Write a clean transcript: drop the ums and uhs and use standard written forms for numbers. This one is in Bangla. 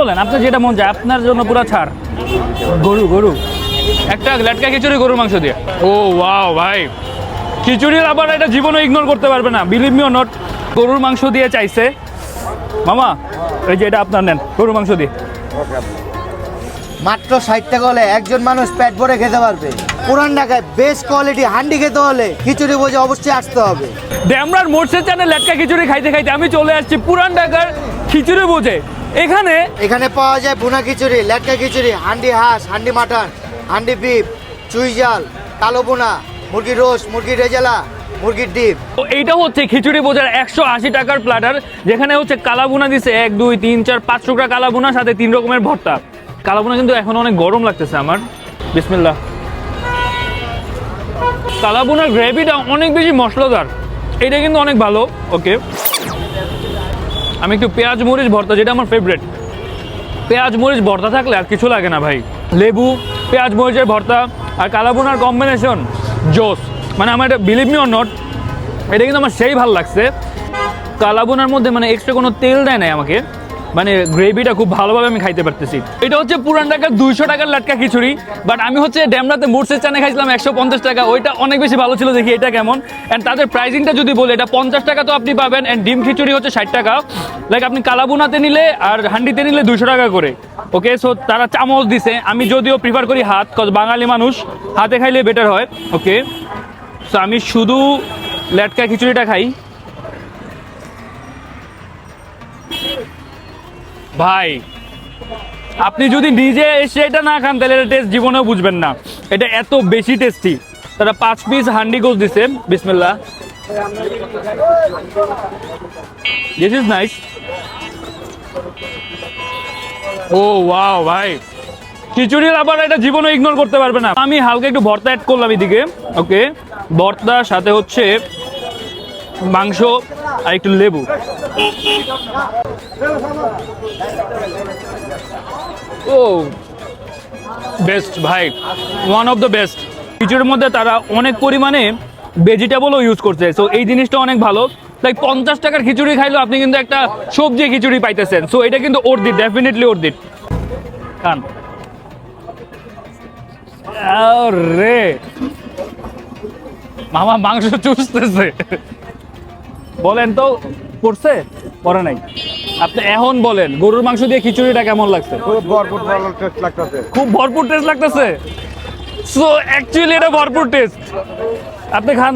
বলেন, আপনার যেটা মন চায়, আপনার জন্য পুরো ছাড়। গরু একটা লেটকা খিচুড়ি গরুর মাংস দিয়ে। ও ওয়াও ভাই, খিচুড়ির আবার এটা জীবনে ইগনোর করতে পারবে না, বিলিভ মি অর নট। গরুর মাংস দিয়ে চাইছে মামা, এই যে এটা আপনার নেন গরুর মাংস দিয়ে। মাত্র 60 টাকা হলে একজন মানুষ পেট ভরে খেতে পারবে। পুরান ঢাকায় বেস্ট কোয়ালিটি হান্ডি খেতে হলে খিচুড়ি বোঝে অবশ্যই আসতে হবে। ড্যামরার মোর্শেদ চানে লেটকা খিচুড়ি খাইতে খাইতে আমি চলে আসছি পুরান ঢাকার খিচুড়ি বোঝে। এখানে পাওয়া যায় ভুনা খিচুড়ি, লেটকা খিচুড়ি, হান্ডি হাঁস, হান্ডি মাটন, হান্ডি বিফ, চুই জাল, কালো ভুনা, মুরগির রোস্ট, মুরগির রেজালা, মুরগির ডিম। তো এইটা হচ্ছে খিচুড়ি বোঝার 180 টাকার প্ল্যাটার, যেখানে হচ্ছে কালাবুনা দিছে 1 2 3 4 5 টুকরা কালাবুনা, সাথে 3 রকমের ভর্তা। কালাবুনা কিন্তু এখন অনেক গরম লাগতেছে আমার। বিসমিল্লাহ। কালাবুনার গ্রেভিটা অনেক বেশি মশলাদার, এটা কিন্তু অনেক ভালো। ওকে, আমি একটু পেঁয়াজ মরিচ ভর্তা, যেটা আমার ফেভারিট। পেঁয়াজ মরিচ ভর্তা থাকলে আর কিছু লাগে না ভাই। লেবু, পেঁয়াজ মরিচের ভর্তা আর কালাবুনার কম্বিনেশন জোস। মানে আমার এটা বিলিভ মি অর নট, এটা কিন্তু আমার সেই ভালো লাগছে। কালাবুনার মধ্যে মানে এক্সট্রা কোনো তেল দেয় নাই আমাকে, মানে গ্রেভিটা খুব ভালোভাবে আমি খাইতে পারতেছি। এটা হচ্ছে পুরান ঢাকার 200 টাকার লাটকা খিচুড়ি, বাট আমি হচ্ছে ড্যামরাতে মোর্শেদ চানে খাইছিলাম 150 টাকা, ওইটা অনেক বেশি ভালো ছিল। দেখি এটা কেমন। অ্যান্ড তাদের প্রাইসিংটা যদি বলে, এটা 50 টাকা তো আপনি পাবেন, অ্যান্ড ডিম খিচুড়ি হচ্ছে 60 টাকা। লাইক আপনি কালাবুনাতে নিলে আর হান্ডিতে নিলে 200 টাকা করে। ওকে, সো তারা চামচ দিছে, আমি যদিও প্রিফার করি হাত, কজ বাঙালি মানুষ হাতে খাইলে বেটার হয়। ওকে, সো আমি শুধু লেটকা খিচুড়িটা খাই। ভাই আপনি যদি নিজে এসে এটা না খান তাহলে এটা টেস্ট জীবনেও বুঝবেন না, এটা এত বেশি টেস্টি। তারা 5 পিস হান্ডি গোস দিছে। বিসমিল্লাহ। This is nice. ও ওয়াও ভাই, খিচুড়ির আবার এটা জীবনে ইগনোর করতে পারবে না। আমি হালকা একটু ভর্তা অ্যাড করলাম এদিকে। ওকে, ভর্তার সাথে হচ্ছে মাংস আর একটু লেবু। ও বেস্ট ভাই, ওয়ান অফ দ্য বেস্ট। খিচুড়ির মধ্যে তারা অনেক পরিমাণে ভেজিটেবলও ইউজ করছে, সো এই জিনিসটা অনেক ভালো। লাইক 50 টাকার খিচুড়ি খাইলেও আপনি কিন্তু একটা সবজি খিচুড়ি পাইতেছেন, সো এটা কিন্তু অর্থিত, ডেফিনেটলি অর্থিত। খান। আরে মামা মাংস চুষতেছে। বলেন তো, পড়ছে পড়ে নাই? আপনি এখন বলেন গরুর মাংস দিয়ে খিচুড়িটা কেমন লাগছে? খুব ভরপুর ভালো টেস্ট লাগতেছে। খুব ভরপুর টেস্ট লাগতেছে। সো অ্যাকচুয়ালি এটা ভরপুর টেস্ট। আপনি খান।